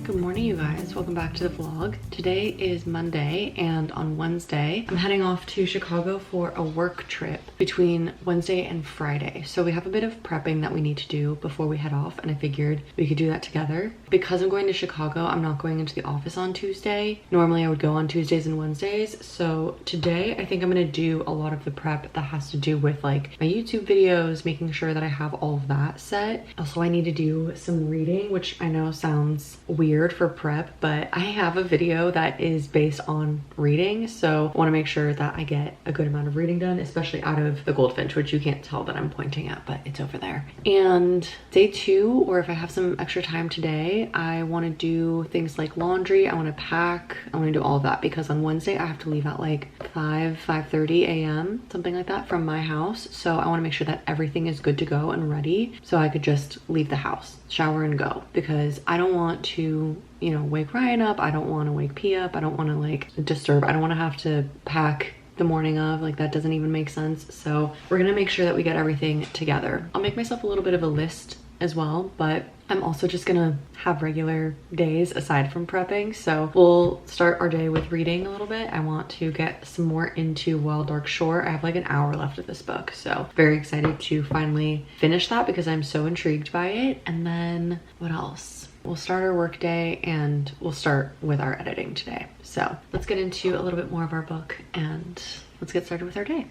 Good morning, you guys. Welcome back to the vlog. Today is Monday, and on Wednesday, I'm heading off to Chicago for a work trip between Wednesday and Friday. So we have a bit of prepping that we need to do before we head off, and I figured we could do that together. Because I'm going to Chicago, I'm not going into the office on Tuesday. Normally I would go on Tuesdays and Wednesdays. So today I think I'm gonna do a lot of the prep that has to do with like my YouTube videos, making sure that I have all of that set. Also, I need to do some reading, which I know sounds weird for prep, but I have a video that is based on reading, so I want to make sure that I get a good amount of reading done, especially out of the goldfinch, which you can't tell that I'm pointing at, but it's over there. And day two, or if I have some extra time today, I want to do things like laundry. I want to pack. I want to do all of that because on Wednesday I have to leave at like 5:30 a.m., something like that, from my house. So I want to make sure that everything is good to go and ready so I could just leave the house, shower and go, because I don't want to, you know, wake Ryan up. I don't want to wake P up. I don't want to like disturb. I don't want to have to pack the morning of, like, that doesn't even make sense. So we're gonna make sure that we get everything together. I'll make myself a little bit of a list as well, but I'm also just gonna have regular days aside from prepping. So we'll start our day with reading a little bit. I want to get some more into Wild Dark Shore. I have like an hour left of this book, so very excited to finally finish that because I'm so intrigued by it. And then what else? We'll start our work day and we'll start with our editing today. So let's get into a little bit more of our book and let's get started with our day.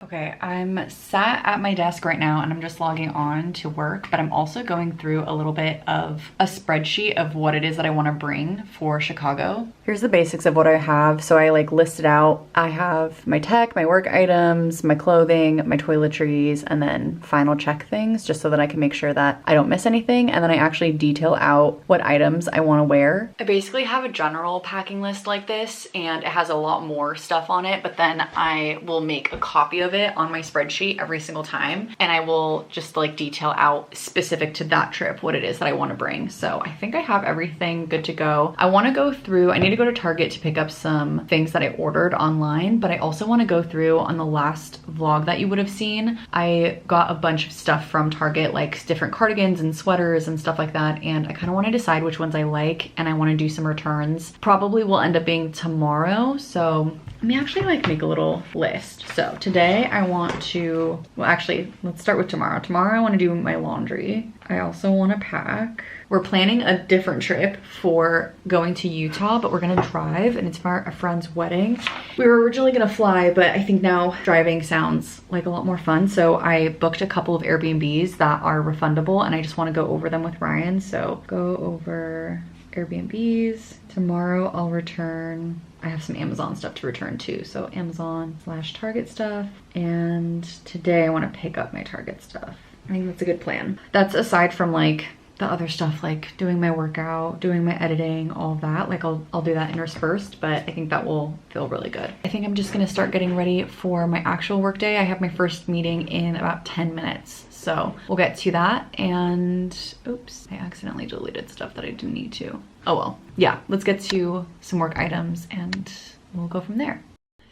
Okay, I'm sat at my desk right now and I'm just logging on to work, but I'm also going through a little bit of a spreadsheet of what it is that I want to bring for Chicago. Here's the basics of what I have. So I like listed out, I have my tech, my work items, my clothing, my toiletries, and then final check things just so that I can make sure that I don't miss anything. And then I actually detail out what items I want to wear. I basically have a general packing list like this and it has a lot more stuff on it, but then I will make a copy of it on my spreadsheet every single time, and I will just like detail out specific to that trip what it is that I want to bring. So I think I have everything good to go. I want to go through, I need to go to Target to pick up some things that I ordered online, but I also want to go through on the last vlog that you would have seen. I got a bunch of stuff from Target, like different cardigans and sweaters and stuff like that, and I kind of want to decide which ones I like, and I want to do some returns. Probably will end up being tomorrow, so let me actually like make a little list. So today I want to, well actually, let's start with tomorrow. Tomorrow I want to do my laundry. I also want to pack. We're planning a different trip for going to Utah, but we're gonna drive and it's for a friend's wedding. We were originally gonna fly, but I think now driving sounds like a lot more fun. So I booked a couple of Airbnbs that are refundable and I just want to go over them with Ryan. So go over Airbnbs. Tomorrow I'll return, I have some Amazon stuff to return too. So Amazon/Target stuff. And today I want to pick up my Target stuff. I think that's a good plan. That's aside from like the other stuff, like doing my workout, doing my editing, all of that. Like I'll do that interspersed, but I think that will feel really good. I think I'm just gonna start getting ready for my actual work day. I have my first meeting in about 10 minutes. So we'll get to that. And oops, I accidentally deleted stuff that I didn't need to. Oh well, yeah, let's get to some work items and we'll go from there.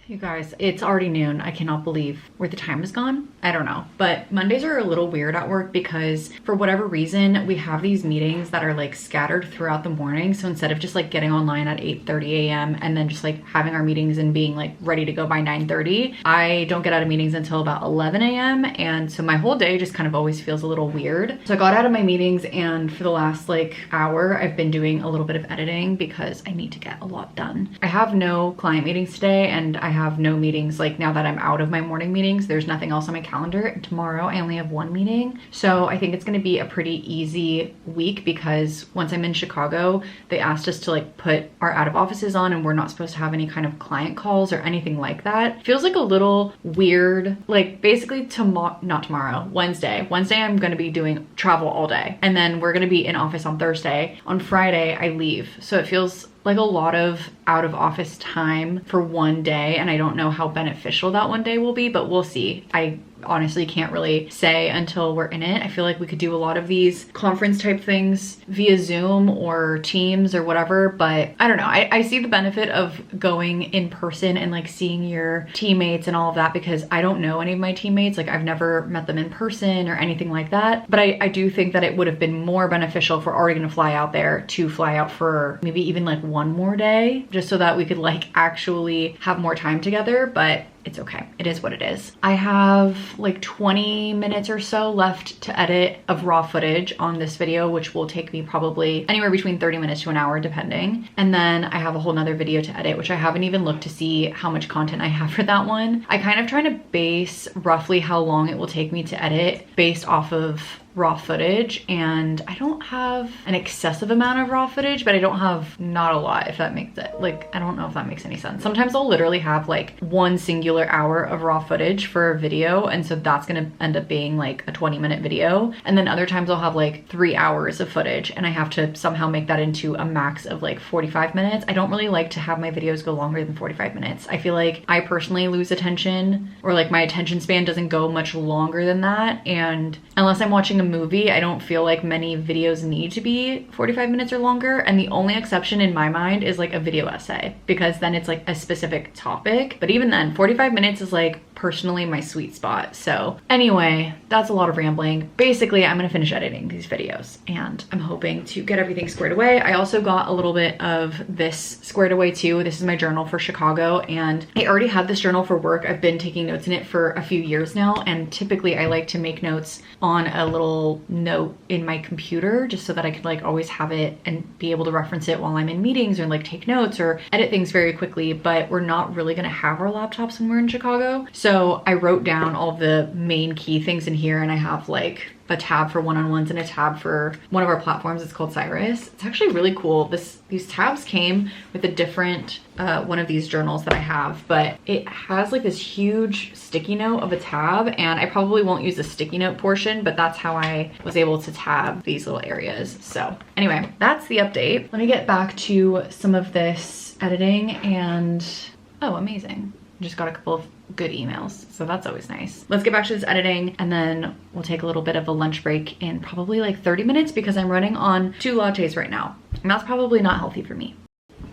You guys, it's already noon. I cannot believe where the time has gone. I don't know, but Mondays are a little weird at work because for whatever reason, we have these meetings that are like scattered throughout the morning. So instead of just like getting online at 8:30 a.m. and then just like having our meetings and being like ready to go by 9:30, I don't get out of meetings until about 11 a.m. And so my whole day just kind of always feels a little weird. So I got out of my meetings and for the last like hour, I've been doing a little bit of editing because I need to get a lot done. I have no client meetings today and I have no meetings. Like now that I'm out of my morning meetings, there's nothing else on my calendar. And tomorrow I only have one meeting. So I think it's going to be a pretty easy week because once I'm in Chicago, they asked us to like put our out of offices on and we're not supposed to have any kind of client calls or anything like that. Feels like a little weird. Like basically not tomorrow, Wednesday. Wednesday I'm going to be doing travel all day. And then we're going to be in office on Thursday. On Friday I leave. So it feels like a lot of out of office time for one day, and I don't know how beneficial that one day will be, but we'll see. I honestly can't really say until we're in it. I feel like we could do a lot of these conference type things via Zoom or Teams or whatever, but I don't know. I see the benefit of going in person and like seeing your teammates and all of that, because I don't know any of my teammates. Like I've never met them in person or anything like that. But I do think that it would have been more beneficial if we're already gonna fly out there to fly out for maybe even like one more day, just so that we could like actually have more time together. But it's okay. It is what it is. I have like 20 minutes or so left to edit of raw footage on this video, which will take me probably anywhere between 30 minutes to an hour, depending. And then I have a whole nother video to edit, which I haven't even looked to see how much content I have for that one. I kind of try to base roughly how long it will take me to edit based off of raw footage, and I don't have an excessive amount of raw footage, but I don't have not a lot, if that makes it, like, I don't know if that makes any sense. Sometimes I'll literally have like one singular hour of raw footage for a video, and so that's gonna end up being like a 20-minute video. And then other times I'll have like 3 hours of footage and I have to somehow make that into a max of like 45 minutes. I don't really like to have my videos go longer than 45 minutes. I feel like I personally lose attention, or like my attention span doesn't go much longer than that. And unless I'm watching a movie, I don't feel like many videos need to be 45 minutes or longer. And the only exception in my mind is like a video essay, because then it's like a specific topic. But even then, 45 minutes is like personally my sweet spot. So anyway, that's a lot of rambling. Basically, I'm gonna finish editing these videos and I'm hoping to get everything squared away. I also got a little bit of this squared away too. This is my journal for Chicago, and I already had this journal for work. I've been taking notes in it for a few years now, and typically I like to make notes on a little note in my computer just so that I could like always have it and be able to reference it while I'm in meetings or like take notes or edit things very quickly. But we're not really gonna have our laptops when we're in Chicago. So I wrote down all the main key things in here, and I have like a tab for one-on-ones and a tab for one of our platforms. It's called Cyrus. It's actually really cool. These tabs came with a different one of these journals that I have, but it has like this huge sticky note of a tab, and I probably won't use the sticky note portion, but that's how I was able to tab these little areas. So anyway, that's the update. Let me get back to some of this editing, and oh, amazing. Just got a couple of good emails, so that's always nice. Let's get back to this editing, and then we'll take a little bit of a lunch break in probably like 30 minutes because I'm running on 2 lattes right now, and that's probably not healthy for me.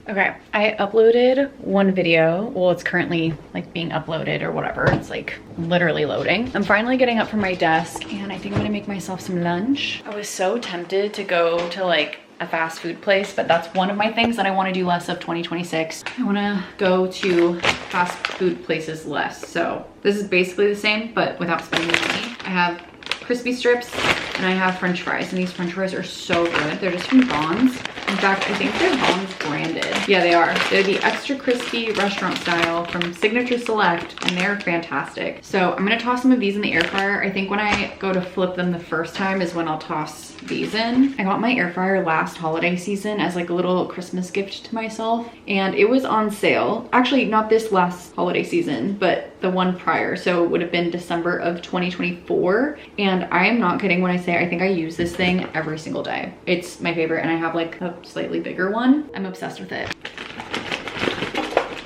Okay, I uploaded one video. Well, it's currently like being uploaded or whatever. It's like literally loading. I'm finally getting up from my desk, and I think I'm gonna make myself some lunch. I was so tempted to go to like a fast food place, but that's one of my things that I want to do less of 2026. I want to go to fast food places less. So this is basically the same, but without spending money. I have crispy strips and I have french fries, and these french fries are so good. They're just from Bonds. In fact, I think they're Bonds branded. Yeah, they are. They're the extra crispy restaurant style from Signature Select, and they're fantastic. So I'm gonna toss some of these in the air fryer. I think when I go to flip them the first time is when I'll toss these in. I got my air fryer last holiday season as like a little Christmas gift to myself, and it was on sale. Actually, not this last holiday season, but the one prior. So it would have been December of 2024. And I am not kidding when I say I think I use this thing every single day. It's my favorite, and I have like a slightly bigger one. I'm obsessed with it.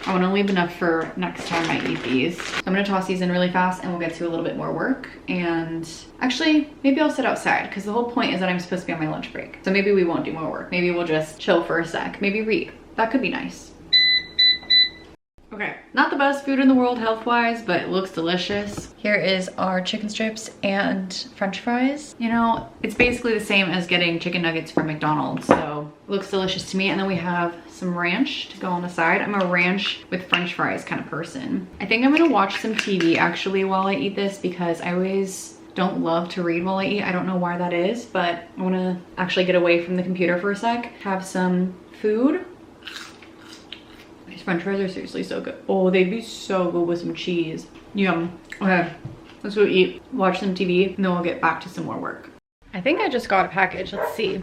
I want to leave enough for next time I eat these. So I'm gonna toss these in really fast, and we'll get to a little bit more work. And actually, maybe I'll sit outside, because the whole point is that I'm supposed to be on my lunch break. So maybe we won't do more work. Maybe we'll just chill for a sec. Maybe read. That could be nice. Okay, not the best food in the world health-wise, but it looks delicious. Here is our chicken strips and french fries. You know, it's basically the same as getting chicken nuggets from McDonald's, so it looks delicious to me. And then we have some ranch to go on the side. I'm a ranch with french fries kind of person. I think I'm gonna watch some TV actually while I eat this, because I always don't love to read while I eat. I don't know why that is, but I wanna actually get away from the computer for a sec, have some food. These french fries are seriously so good. Oh, they'd be so good with some cheese. Yum. Okay, let's go eat, watch some TV, and then we'll get back to some more work. I think I just got a package. Let's see.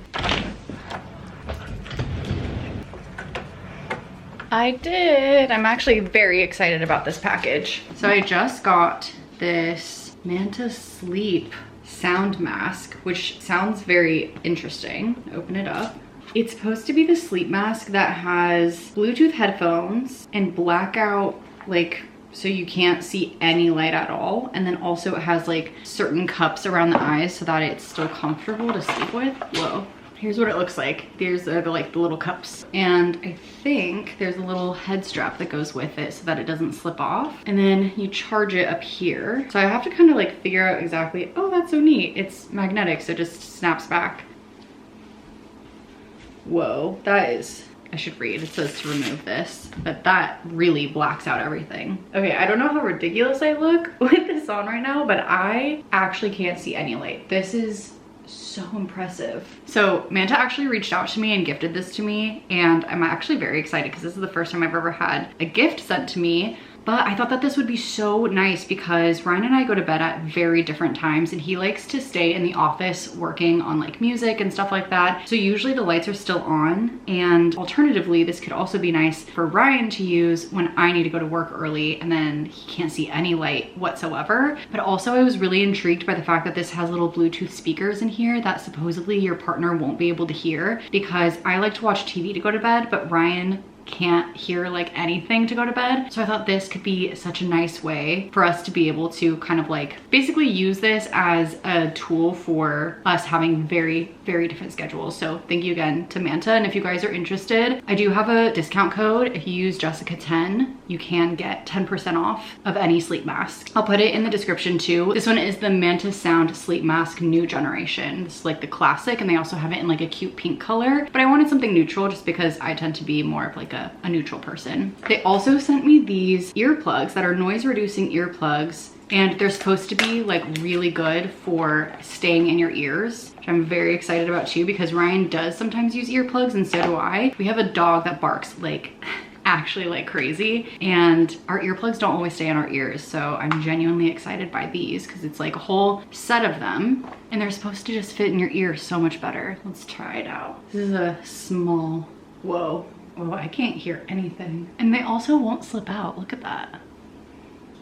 I did. I'm actually very excited about this package. So I just got this Manta Sleep sound mask, which sounds very interesting. Open it up. It's supposed to be the sleep mask that has Bluetooth headphones and blackout like so you can't see any light at all. And then also it has like certain cups around the eyes so that it's still comfortable to sleep with. Whoa. Here's what it looks like. There's the little cups. And I think there's a little head strap that goes with it so that it doesn't slip off. And then you charge it up here. So I have to kind of like figure out exactly, oh, that's so neat. It's magnetic, so it just snaps back. Whoa, that is, I should read. It says to remove this, but that really blacks out everything. Okay, I don't know how ridiculous I look with this on right now, but I actually can't see any light. This is so impressive. So Manta actually reached out to me and gifted this to me, and I'm actually very excited because this is the first time I've ever had a gift sent to me. But I thought that this would be so nice because Ryan and I go to bed at very different times, and he likes to stay in the office working on like music and stuff like that. So usually the lights are still on, and alternatively, this could also be nice for Ryan to use when I need to go to work early and then he can't see any light whatsoever. But also I was really intrigued by the fact that this has little Bluetooth speakers in here that supposedly your partner won't be able to hear, because I like to watch TV to go to bed, but Ryan can't hear like anything to go to bed. So I thought this could be such a nice way for us to be able to kind of like basically use this as a tool for us having very, very different schedules. So thank you again to Manta. And if you guys are interested, I do have a discount code. If you use Jessica10, you can get 10% off of any sleep mask. I'll put it in the description too. This one is the Manta Sound Sleep Mask New Generation. This is like the classic, and they also have it in like a cute pink color, but I wanted something neutral just because I tend to be more of like a neutral person. They also sent me these earplugs that are noise reducing earplugs, and they're supposed to be like really good for staying in your ears, which I'm very excited about too, because Ryan does sometimes use earplugs and so do I. We have a dog that barks like actually like crazy, and our earplugs don't always stay in our ears, so I'm genuinely excited by these because it's like a whole set of them and they're supposed to just fit in your ear so much better. Let's try it out. This is a small, whoa. Oh, I can't hear anything. And they also won't slip out. Look at that.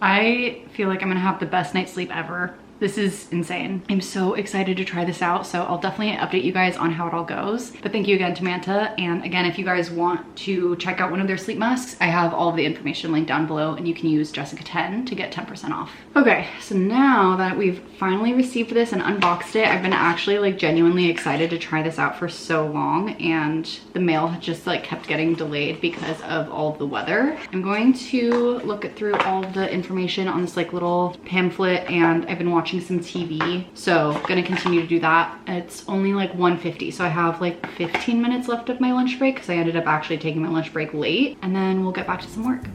I feel like I'm gonna have the best night's sleep ever. This is insane. I'm so excited to try this out, so I'll definitely update you guys on how it all goes. But thank you again to Manta. And again, if you guys want to check out one of their sleep masks, I have all of the information linked down below, and you can use Jessica10 to get 10% off. Okay, so now that we've finally received this and unboxed it, I've been actually like genuinely excited to try this out for so long, and the mail had just like kept getting delayed because of all of the weather. I'm going to look through all of the information on this like little pamphlet, and I've been watching some TV, so gonna continue to do that. It's only like 1:50, so I have like 15 minutes left of my lunch break because I ended up actually taking my lunch break late, and then we'll get back to some work.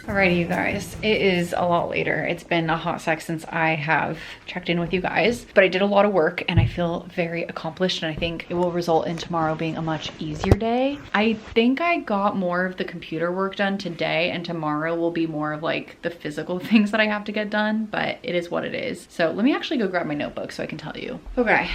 Alrighty, you guys, it is a lot later. It's been a hot sec since I have checked in with you guys, but I did a lot of work and I feel very accomplished, and I think it will result in tomorrow being a much easier day. I think I got more of the computer work done today, and tomorrow will be more of like the physical things that I have to get done, but it is what it is. So let me actually go grab my notebook so I can tell you. Okay.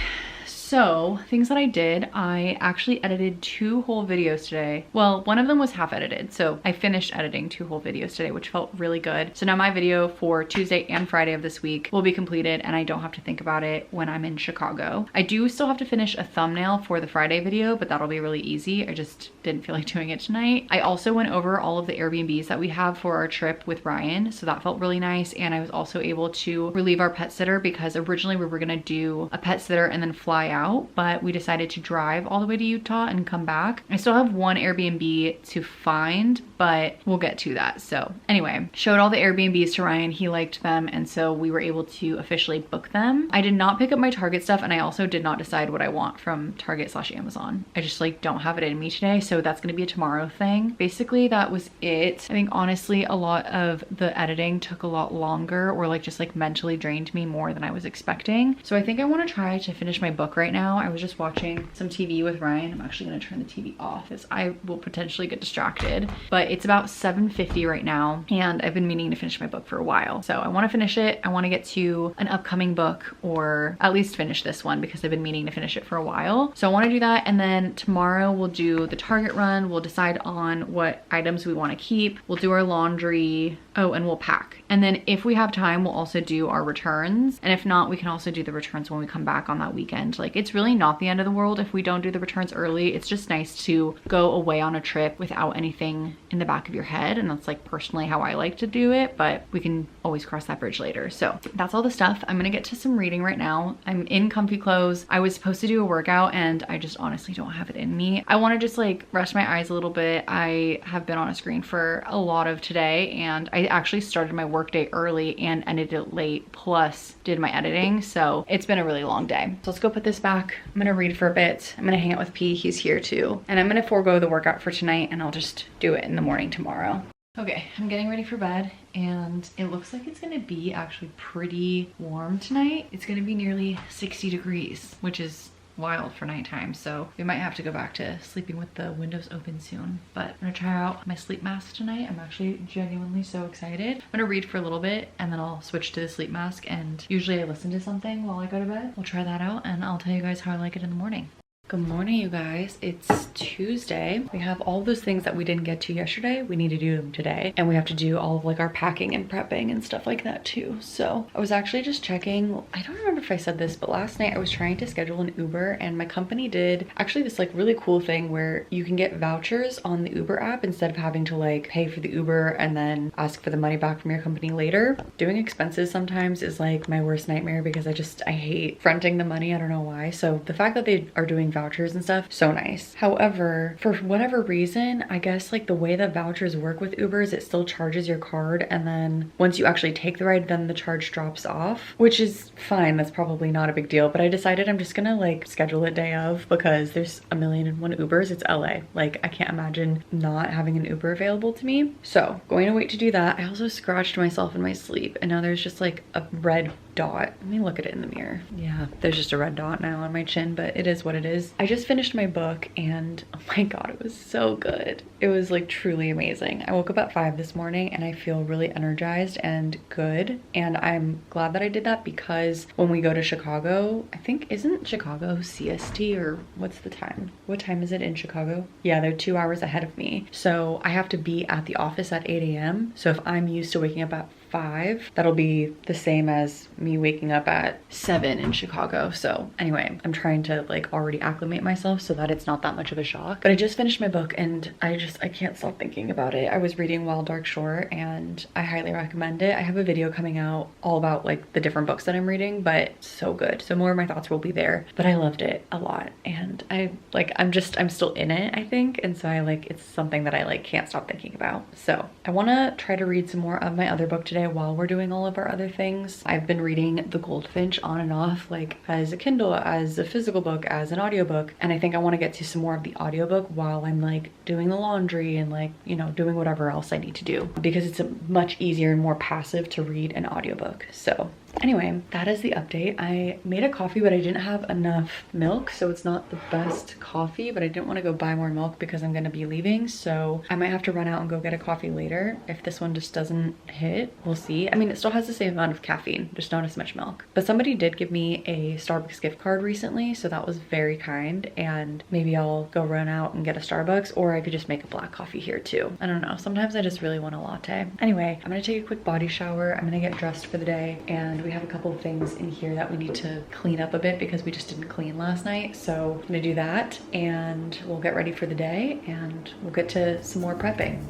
So things that I did, I actually edited 2 whole videos today. Well, one of them was half edited, so I finished editing 2 whole videos today, which felt really good. So now my video for Tuesday and Friday of this week will be completed, and I don't have to think about it when I'm in Chicago. I do still have to finish a thumbnail for the Friday video, but that'll be really easy. I just didn't feel like doing it tonight. I also went over all of the Airbnbs that we have for our trip with Ryan, so that felt really nice. And I was also able to relieve our pet sitter because originally we were gonna do a pet sitter and then fly out, but we decided to drive all the way to Utah and come back. I still have one Airbnb to find, but we'll get to that. So anyway, showed all the Airbnbs to Ryan. He liked them, and so we were able to officially book them. I did not pick up my Target stuff, and I also did not decide what I want from Target/Amazon. I just like don't have it in me today, so that's gonna be a tomorrow thing. Basically, that was it. I think honestly, a lot of the editing took a lot longer, or like just like mentally drained me more than I was expecting. So I think I want to try to finish my book right now. I was just watching some TV with Ryan. I'm actually gonna turn the TV off because I will potentially get distracted, but it's about 7:50 right now, and I've been meaning to finish my book for a while. So I want to finish it. I want to get to an upcoming book, or at least finish this one because I've been meaning to finish it for a while. So I want to do that, and then tomorrow we'll do the Target run. We'll decide on what items we want to keep. We'll do our laundry. Oh, and we'll pack. And then if we have time, we'll also do our returns. And if not, we can also do the returns when we come back on that weekend. Like, it's really not the end of the world if we don't do the returns early. It's just nice to go away on a trip without anything in the back of your head. And that's like personally how I like to do it, but we can always cross that bridge later. So that's all the stuff. I'm gonna get to some reading right now. I'm in comfy clothes. I was supposed to do a workout and I just honestly don't have it in me. I want to just like rest my eyes a little bit. I have been on a screen for a lot of today, and I actually started my workday early and ended it late, plus did my editing. So it's been a really long day. So let's go put this back. I'm gonna read for a bit. I'm gonna hang out with P, he's here too. And I'm gonna forego the workout for tonight and I'll just do it in the morning tomorrow. Okay, I'm getting ready for bed and it looks like it's gonna be actually pretty warm tonight. It's gonna be nearly 60 degrees, which is wild for nighttime. So we might have to go back to sleeping with the windows open soon. But I'm gonna try out my sleep mask tonight. I'm actually genuinely so excited. I'm gonna read for a little bit and then I'll switch to the sleep mask, and usually I listen to something while I go to bed. We'll try that out and I'll tell you guys how I like it in the morning. Good morning, you guys. It's Tuesday. We have all those things that we didn't get to yesterday. We need to do them today. And we have to do all of like our packing and prepping and stuff like that too. So I was actually just checking. I don't remember if I said this, but last night I was trying to schedule an Uber and my company did actually this like really cool thing where you can get vouchers on the Uber app instead of having to like pay for the Uber and then ask for the money back from your company later. Doing expenses sometimes is like my worst nightmare because I hate fronting the money. I don't know why. So the fact that they are doing vouchers and stuff, so nice. However, for whatever reason, I guess like the way that vouchers work with Ubers, it still charges your card, and then once you actually take the ride, then the charge drops off, which is fine. That's probably not a big deal, but I decided I'm just gonna like schedule it day of because there's 1,000,001 Ubers. It's LA. Like, I can't imagine not having an Uber available to me. So going to wait to do that. I also scratched myself in my sleep and now there's just like a red dot. Let me look at it in the mirror. Yeah, there's just a red dot now on my chin, but it is what it is. I just finished my book and oh my god, it was so good. It was like truly amazing. I woke up at 5 this morning and I feel really energized and good, and I'm glad that I did that because when we go to Chicago, I think, isn't Chicago CST, or what's the time? What time is it in Chicago? Yeah, they're 2 hours ahead of me. So I have to be at the office at 8 a.m. So if I'm used to waking up at 5, that'll be the same as me waking up at 7 in Chicago. So anyway, I'm trying to like already acclimate myself so that it's not that much of a shock. But I just finished my book and I can't stop thinking about it. I was reading Wild Dark Shore and I highly recommend it. I have a video coming out all about like the different books that I'm reading, but so good. So more of my thoughts will be there, but I loved it a lot. And I'm still in it, I think. And so it's something that I like can't stop thinking about. So I want to try to read some more of my other book today while we're doing all of our other things. I've been reading The Goldfinch on and off, like as a Kindle, as a physical book, as an audiobook. And I think I want to get to some more of the audiobook while I'm like doing the laundry and like, you know, doing whatever else I need to do, because it's a much easier and more passive to read an audiobook. So anyway, that is the update. I made a coffee, but I didn't have enough milk, so it's not the best coffee, but I didn't want to go buy more milk because I'm going to be leaving. So I might have to run out and go get a coffee later. If this one just doesn't hit, we'll see. I mean, it still has the same amount of caffeine, just not as much milk. But somebody did give me a Starbucks gift card recently, so that was very kind. And maybe I'll go run out and get a Starbucks, or I could just make a black coffee here too. I don't know. Sometimes I just really want a latte. Anyway, I'm going to take a quick body shower. I'm going to get dressed for the day, and we have a couple of things in here that we need to clean up a bit because we just didn't clean last night. So I'm gonna do that and we'll get ready for the day and we'll get to some more prepping.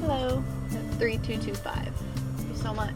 Hello, 3225. Thank you so much.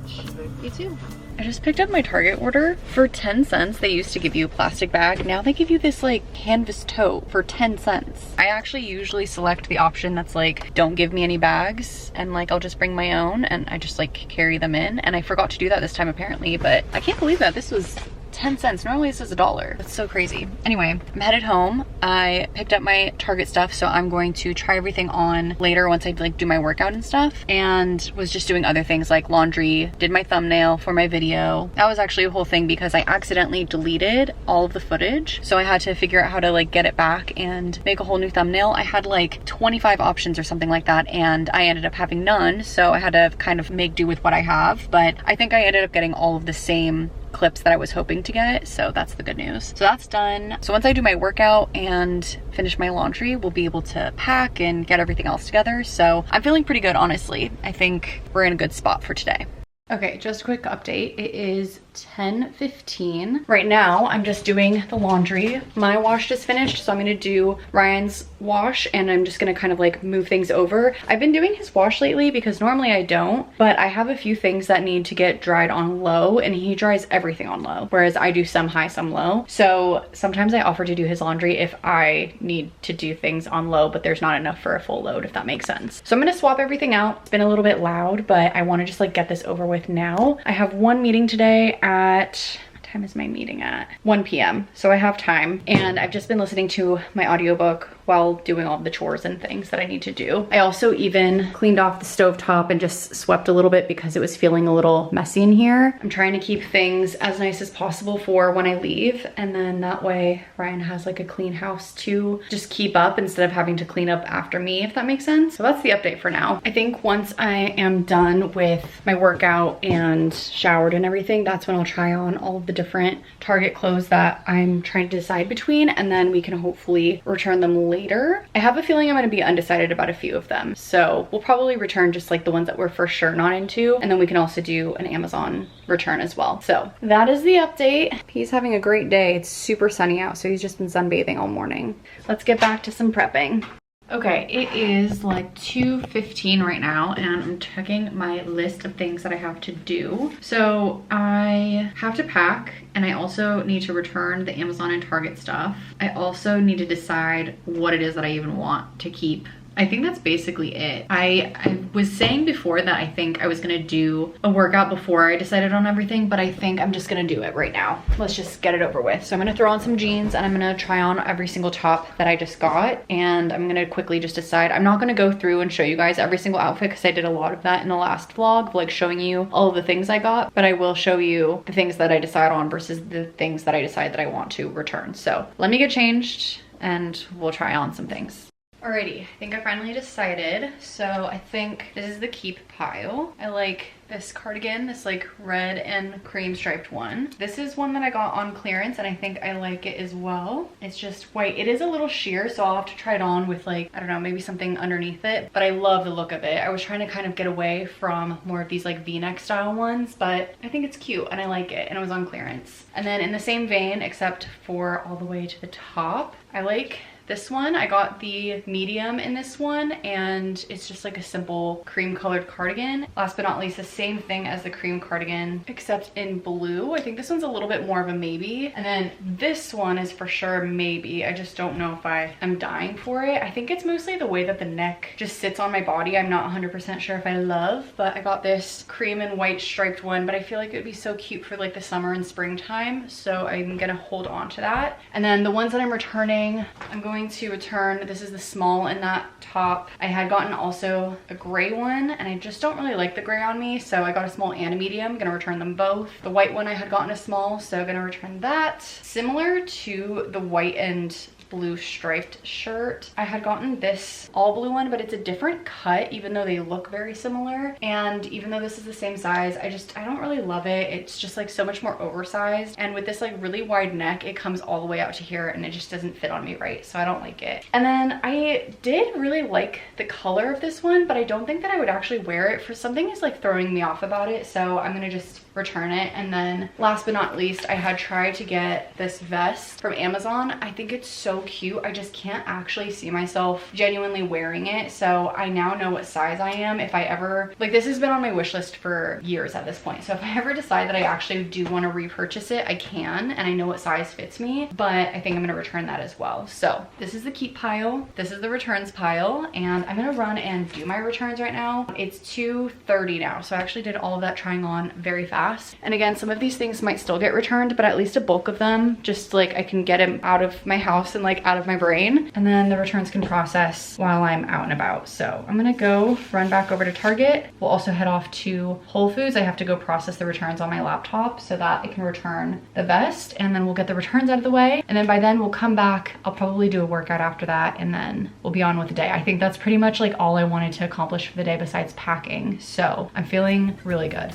You too. I just picked up my Target order. For 10 cents, they used to give you a plastic bag. Now they give you this like canvas tote for 10 cents. I actually usually select the option that's like, don't give me any bags, and like I'll just bring my own and I just like carry them in. And I forgot to do that this time apparently, but I can't believe that this was 10 cents. Normally this is $1. That's so crazy. Anyway, I'm headed home. I picked up my Target stuff, so I'm going to try everything on later once I like do my workout and stuff, and was just doing other things like laundry, did my thumbnail for my video. That was actually a whole thing because I accidentally deleted all of the footage, so I had to figure out how to like get it back and make a whole new thumbnail. I had like 25 options or something like that, and I ended up having none, so I had to kind of make do with what I have, but I think I ended up getting all of the same clips that I was hoping to get, so that's the good news. So that's done. So once I do my workout and finish my laundry, we'll be able to pack and get everything else together. So I'm feeling pretty good, honestly. I think we're in a good spot for today. Okay, just a quick update. It is 10:15. Right now, I'm just doing the laundry. My wash is finished, so I'm gonna do Ryan's wash, and I'm just gonna kind of like move things over. I've been doing his wash lately because normally I don't, but I have a few things that need to get dried on low, and he dries everything on low, whereas I do some high, some low. So sometimes I offer to do his laundry if I need to do things on low, but there's not enough for a full load, if that makes sense. So I'm gonna swap everything out. It's been a little bit loud, but I wanna just like get this over with now. I have one meeting today at, what time is my meeting at? 1 p.m. So I have time, and I've just been listening to my audiobook while doing all the chores and things that I need to do. I also even cleaned off the stovetop and just swept a little bit because it was feeling a little messy in here. I'm trying to keep things as nice as possible for when I leave, and then that way Ryan has like a clean house to just keep up instead of having to clean up after me, if that makes sense. So that's the update for now. I think once I am done with my workout and showered and everything, that's when I'll try on all of the different Target clothes that I'm trying to decide between, and then we can hopefully return them later. I have a feeling I'm going to be undecided about a few of them, so we'll probably return just like the ones that we're for sure not into, and then we can also do an Amazon return as well. So that is the update. He's having a great day. It's super sunny out, so he's just been sunbathing all morning. Let's get back to some prepping. Okay, it is like 2:15 right now, and I'm checking my list of things that I have to do. So I have to pack, and I also need to return the Amazon and Target stuff. I also need to decide what it is that I even want to keep. I think that's basically it. I was saying before that I think I was gonna do a workout before I decided on everything, but I think I'm just gonna do it right now. Let's just get it over with. So I'm gonna throw on some jeans, and I'm gonna try on every single top that I just got, and I'm gonna quickly just decide. I'm not gonna go through and show you guys every single outfit because I did a lot of that in the last vlog, like showing you all of the things I got, but I will show you the things that I decide on versus the things that I decide that I want to return. So let me get changed and we'll try on some things. Alrighty, I think I finally decided. So I think this is the keep pile. I like this cardigan, this like red and cream striped one. This is one that I got on clearance, and I think I like it as well. It's just white. It is a little sheer, so I'll have to try it on with like, I don't know, maybe something underneath it, but I love the look of it. I was trying to kind of get away from more of these like V-neck style ones, but I think it's cute and I like it, and it was on clearance. And then in the same vein, except for all the way to the top, I like this one. I got the medium in this one, and it's just like a simple cream colored cardigan. Last but not least, the same thing as the cream cardigan, except in blue. I think this one's a little bit more of a maybe. And then this one is for sure maybe. I just don't know if I am dying for it. I think it's mostly the way that the neck just sits on my body. I'm not 100% sure if I love, but I got this cream and white striped one, but I feel like it would be so cute for like the summer and springtime. So I'm gonna hold on to that. And then the ones that I'm returning, I'm going to return, this is the small in that top. I had gotten also a gray one, and I just don't really like the gray on me, so I got a small and a medium. I'm gonna return them both. The white one I had gotten a small, so I'm gonna return that. Similar to the white and blue striped shirt, I had gotten this all blue one, but it's a different cut even though they look very similar, and even though this is the same size, I don't really love it. It's just like so much more oversized, and with this like really wide neck, it comes all the way out to here, and it just doesn't fit on me right, so I don't like it. And then I did really like the color of this one, but I don't think that I would actually wear it. For something is like throwing me off about it, so I'm gonna just return it. And then last but not least, I had tried to get this vest from Amazon. I think it's so so cute. I just can't actually see myself genuinely wearing it. So I now know what size I am. If I ever, like, this has been on my wish list for years at this point. So if I ever decide that I actually do want to repurchase it, I can, and I know what size fits me, but I think I'm going to return that as well. So this is the keep pile. This is the returns pile, and I'm going to run and do my returns right now. It's 2:30 now. So I actually did all of that trying on very fast. And again, some of these things might still get returned, but at least a bulk of them, just like I can get them out of my house and like out of my brain, and then the returns can process while I'm out and about. So I'm gonna go run back over to Target. We'll also head off to Whole Foods. I have to go process the returns on my laptop so that it can return the vest, and then we'll get the returns out of the way. And then by then we'll come back. I'll probably do a workout after that, and then we'll be on with the day. I think that's pretty much like all I wanted to accomplish for the day besides packing. So I'm feeling really good.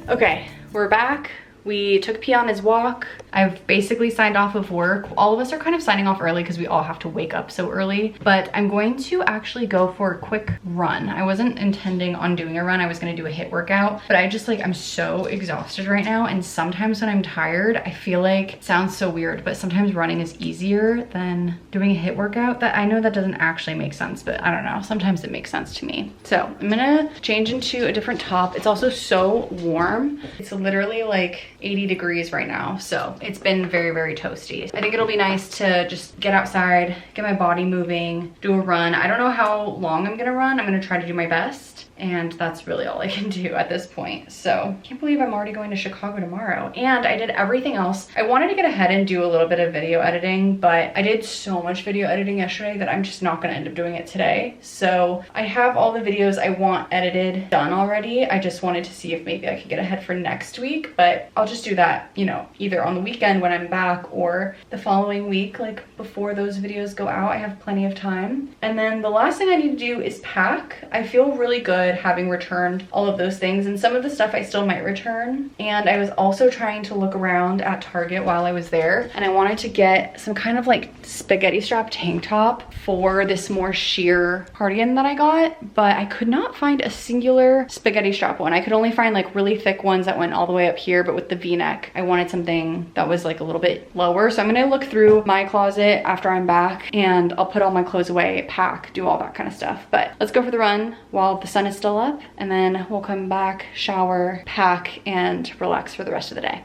Okay, we're back. We took P on his walk. I've basically signed off of work. All of us are kind of signing off early because we all have to wake up so early, but I'm going to actually go for a quick run. I wasn't intending on doing a run. I was gonna do a HIIT workout, but I just like, I'm so exhausted right now. And sometimes when I'm tired, I feel like, it sounds so weird, but sometimes running is easier than doing a HIIT workout. That I know that doesn't actually make sense, but I don't know. Sometimes it makes sense to me. So I'm gonna change into a different top. It's also so warm. It's literally like 80 degrees right now. So it's been very, very toasty. I think it'll be nice to just get outside, get my body moving, do a run. I don't know how long I'm gonna run. I'm gonna try to do my best. And that's really all I can do at this point. So I can't believe I'm already going to Chicago tomorrow. And I did everything else. I wanted to get ahead and do a little bit of video editing, but I did so much video editing yesterday that I'm just not gonna end up doing it today. So I have all the videos I want edited done already. I just wanted to see if maybe I could get ahead for next week, but I'll just do that, you know, either on the weekend when I'm back or the following week, like before those videos go out. I have plenty of time. And then the last thing I need to do is pack. I feel really good having returned all of those things, and some of the stuff I still might return. And I was also trying to look around at Target while I was there, and I wanted to get some kind of like spaghetti strap tank top for this more sheer cardigan that I got, but I could not find a singular spaghetti strap one. I could only find like really thick ones that went all the way up here, but with the V-neck. I wanted something that was like a little bit lower. So I'm gonna look through my closet after I'm back, and I'll put all my clothes away, pack, do all that kind of stuff. But let's go for the run while the sun is still up, and then we'll come back, shower, pack, and relax for the rest of the day.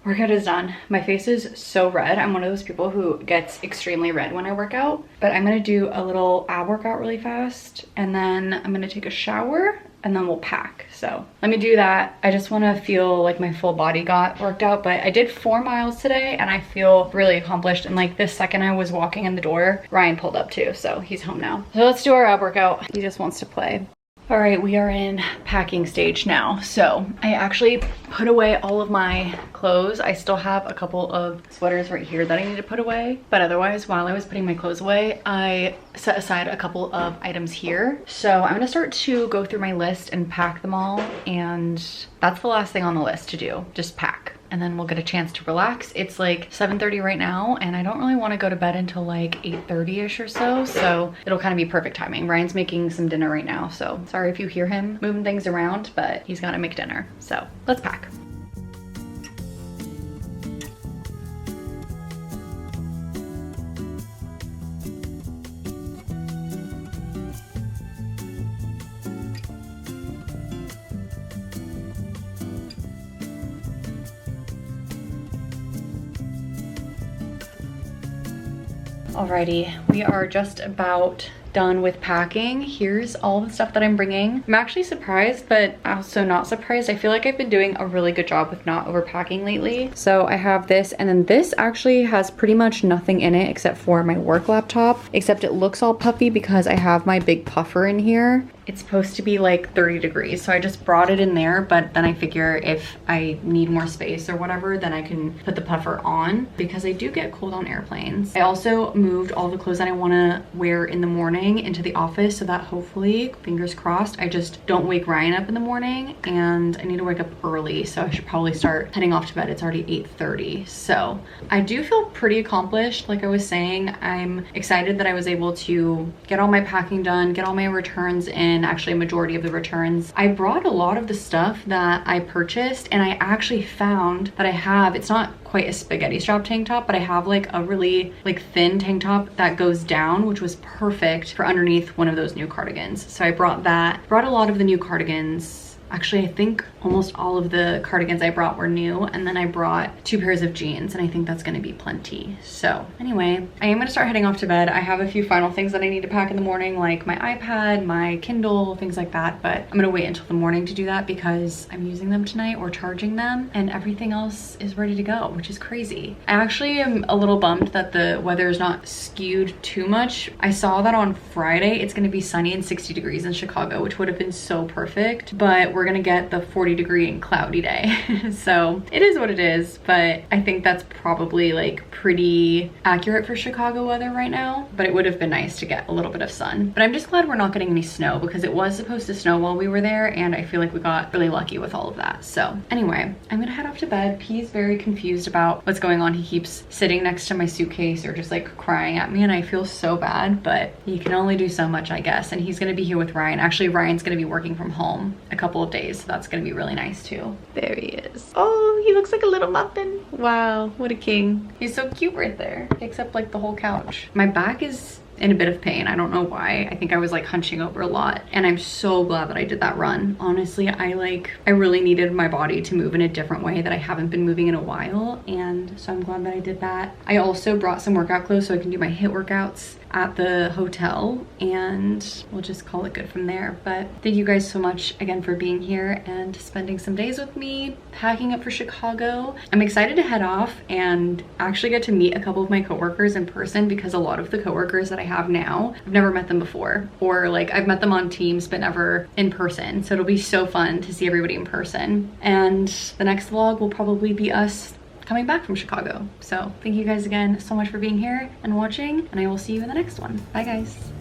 Workout is done. My face is so red. I'm one of those people who gets extremely red when I work out, but I'm gonna do a little ab workout really fast, and then I'm gonna take a shower, and then we'll pack. So let me do that. I just wanna feel like my full body got worked out, but I did 4 miles today, and I feel really accomplished. And like the second I was walking in the door, Ryan pulled up too, so he's home now. So let's do our ab workout. He just wants to play. All right, we are in packing stage now. So I actually put away all of my clothes. I still have a couple of sweaters right here that I need to put away. But otherwise, while I was putting my clothes away, I set aside a couple of items here. So I'm gonna start to go through my list and pack them all. And that's the last thing on the list to do, just pack. And then we'll get a chance to relax. It's like 7:30 right now, and I don't really want to go to bed until like 8:30ish or so. So it'll kind of be perfect timing. Ryan's making some dinner right now, so sorry if you hear him moving things around, but he's got to make dinner. So let's pack. Alrighty, we are just about done with packing. Here's all the stuff that I'm bringing. I'm actually surprised, but also not surprised. I feel like I've been doing a really good job with not overpacking lately. So I have this, and then this actually has pretty much nothing in it except for my work laptop, except it looks all puffy because I have my big puffer in here. It's supposed to be like 30 degrees, so I just brought it in there, but then I figure if I need more space or whatever, then I can put the puffer on because I do get cold on airplanes. I also moved all the clothes that I want to wear in the morning morning into the office so that hopefully, fingers crossed, I just don't wake Ryan up in the morning. And I need to wake up early, so I should probably start heading off to bed. It's already 8:30. So I do feel pretty accomplished. Like I was saying, I'm excited that I was able to get all my packing done, get all my returns in, actually a majority of the returns. I brought a lot of the stuff that I purchased, and I actually found that I have, it's not quite a spaghetti strap tank top, but I have like a really like thin tank top that goes down, which was perfect for underneath one of those new cardigans. So I brought that, brought a lot of the new cardigans. Actually, I think almost all of the cardigans I brought were new, and then I brought 2 pairs of jeans, and I think that's gonna be plenty. So anyway, I am gonna start heading off to bed. I have a few final things that I need to pack in the morning, like my iPad, my Kindle, things like that, but I'm gonna wait until the morning to do that because I'm using them tonight or charging them, and everything else is ready to go, which is crazy. I actually am a little bummed that the weather is not skewed too much. I saw that on Friday it's gonna be sunny and 60 degrees in Chicago, which would have been so perfect, but we're gonna get the 40-degree and cloudy day. So it is what it is, but I think that's probably like pretty accurate for Chicago weather right now, but it would have been nice to get a little bit of sun. But I'm just glad we're not getting any snow because it was supposed to snow while we were there, and I feel like we got really lucky with all of that. So anyway, I'm gonna head off to bed. P's very confused about what's going on. He keeps sitting next to my suitcase or just like crying at me, and I feel so bad, but you can only do so much, I guess. And he's gonna be here with Ryan. Actually, Ryan's gonna be working from home a couple of days, so that's gonna be really nice too. There he is. Oh, he looks like a little muffin. Wow, what a king. He's so cute right there. Takes up like the whole couch. My back is in a bit of pain. I don't know why. I think I was like hunching over a lot, and I'm so glad that I did that run. Honestly, I really needed my body to move in a different way that I haven't been moving in a while, and so I'm glad that I did that. I also brought some workout clothes so I can do my HIIT workouts at the hotel, and we'll just call it good from there. But thank you guys so much again for being here and spending some days with me, packing up for Chicago. I'm excited to head off and actually get to meet a couple of my coworkers in person, because a lot of the coworkers that I have now, I've never met them before, or like I've met them on Teams but never in person. So it'll be so fun to see everybody in person. And the next vlog will probably be us coming back from Chicago. So thank you guys again so much for being here and watching, and I will see you in the next one. Bye guys.